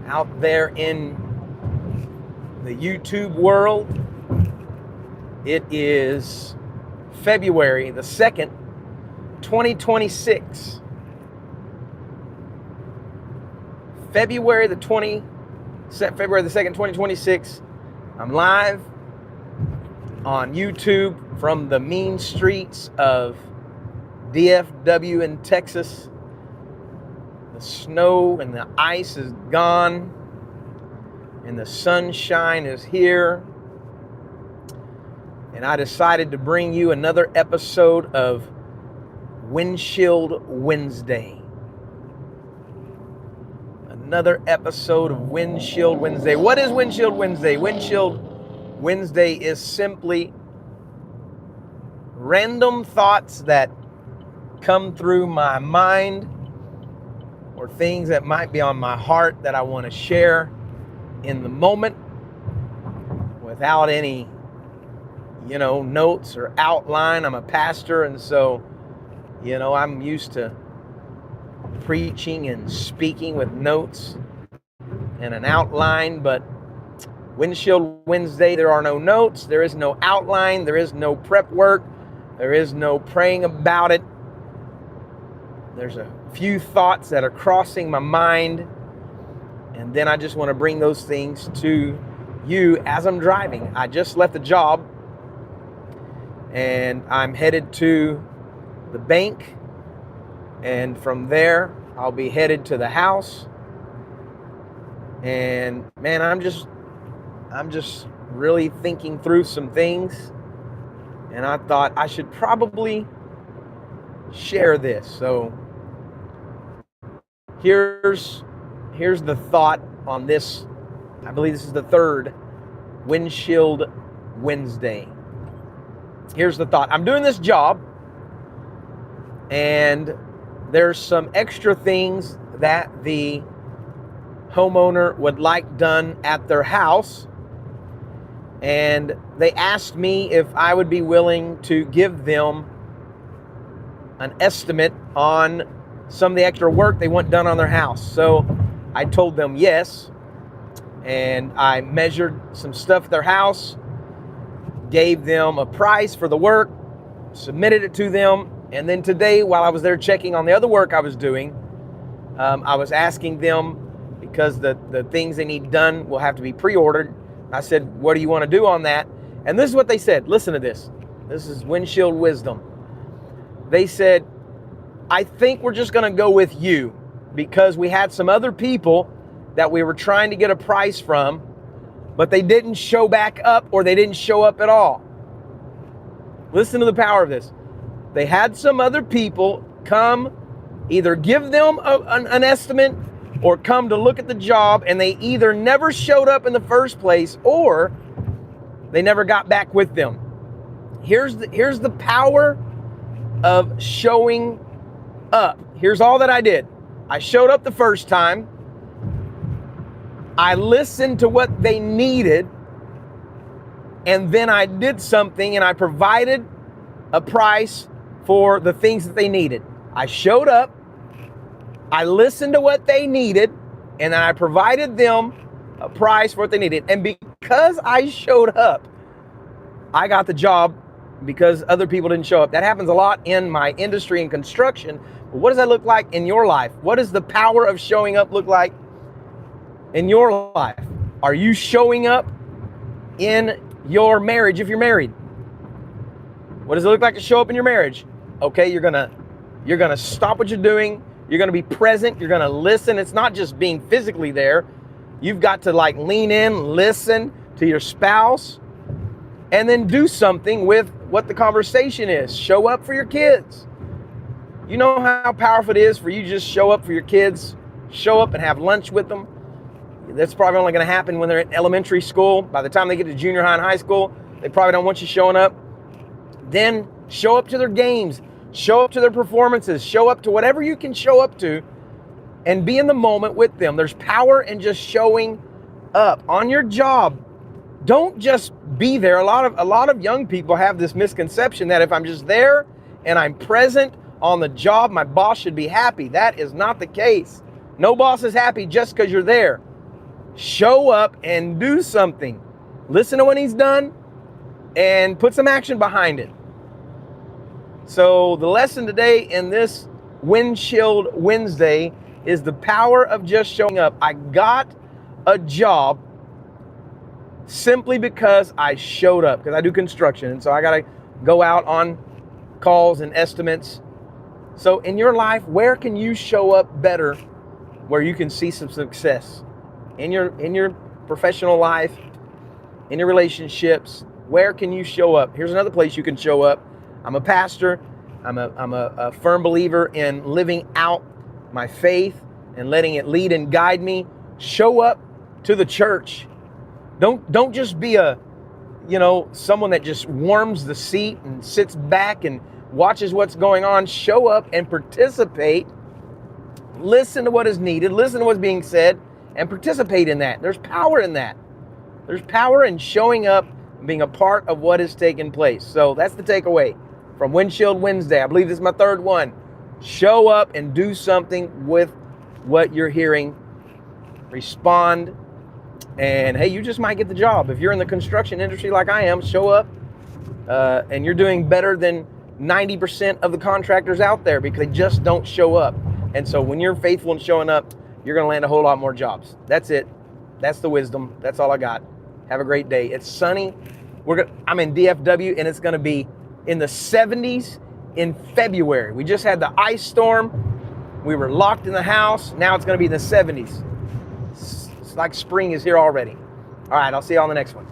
out there in the YouTube world. It is February the 2nd, 2026. February the 2nd, 2026. I'm live on YouTube from the mean streets of DFW in Texas. The snow and the ice is gone, and the sunshine is here. And I decided to bring you another episode of Windshield Wednesday. Another episode of Windshield Wednesday. What is Windshield Wednesday? Windshield Wednesday is simply random thoughts that come through my mind, or things that might be on my heart that I want to share in the moment without any, notes or outline. I'm a pastor, and so, I'm used to preaching and speaking with notes and an outline, but Windshield Wednesday, there are no notes, there is no outline, there is no prep work, there is no praying about it. There's a few thoughts that are crossing my mind, and then I just want to bring those things to you as I'm driving. I just left the job, and I'm headed to the bank, and from there I'll be headed to the house. And man, I'm just really thinking through some things, and I thought I should probably share this. So here's the thought on this. I believe this is the third Windshield Wednesday. Here's the thought. I'm doing this job, and there's some extra things that the homeowner would like done at their house. And they asked me if I would be willing to give them an estimate on some of the extra work they want done on their house. So I told them yes, and I measured some stuff at their house, gave them a price for the work, submitted it to them, and then today, while I was there checking on the other work I was doing, I was asking them, because the things they need done will have to be pre-ordered. I said, what do you want to do on that? And this is what they said. Listen to this. This is Windshield Wisdom. They said, I think we're just going to go with you, because we had some other people that we were trying to get a price from, but they didn't show back up, or they didn't show up at all. Listen to the power of this. They had some other people come, either give them an estimate or come to look at the job, and they either never showed up in the first place, or they never got back with them. Here's the power of showing up. Here's all that I did. I showed up the first time. I listened to what they needed, and then I did something, and I provided a price for the things that they needed. I showed up, I listened to what they needed, and then I provided them a price for what they needed. And because I showed up, I got the job, because other people didn't show up. That happens a lot in my industry in construction. But what does that look like in your life? What does the power of showing up look like in your life? Are you showing up in your marriage if you're married? What does it look like to show up in your marriage? Okay, you're gonna stop what you're doing. You're gonna be present. You're gonna listen. It's not just being physically there. You've got to lean in, listen to your spouse, and then do something with what the conversation is. Show up for your kids. You know how powerful it is for you to just show up for your kids, show up and have lunch with them. That's probably only going to happen when they're in elementary school. By the time they get to junior high and high school, they probably don't want you showing up. Then show up to their games, show up to their performances, show up to whatever you can show up to, and be in the moment with them. There's power in just showing up on your job. Don't just be there. A lot of young people have this misconception that if I'm just there and I'm present on the job, my boss should be happy. That is not the case. No boss is happy just because you're there. Show up and do something. Listen to what he's done and put some action behind it. So the lesson today in this Windshield Wednesday is the power of just showing up. I got a job simply because I showed up, because I do construction. And so I got to go out on calls and estimates. So in your life, where can you show up better where you can see some success? In your professional life, in your relationships, where can you show up? Here's another place you can show up. I'm a pastor. I'm a firm believer in living out my faith and letting it lead and guide me. Show up to the church. Don't just be someone that just warms the seat and sits back and watches what's going on. Show up and participate. Listen to what is needed. Listen to what's being said and participate in that. There's power in that. There's power in showing up and being a part of what is taking place. So that's the takeaway from Windshield Wednesday. I believe this is my third one. Show up and do something with what you're hearing. Respond. And hey, you just might get the job. If you're in the construction industry like I am, show up and you're doing better than 90% of the contractors out there because they just don't show up. And so when you're faithful in showing up, you're going to land a whole lot more jobs. That's it. That's the wisdom. That's all I got. Have a great day. It's sunny. I'm in DFW and it's going to be in the 70s in February. We just had the ice storm. We were locked in the house. Now it's going to be in the 70s. It's like spring is here already. All right, I'll see you on the next one.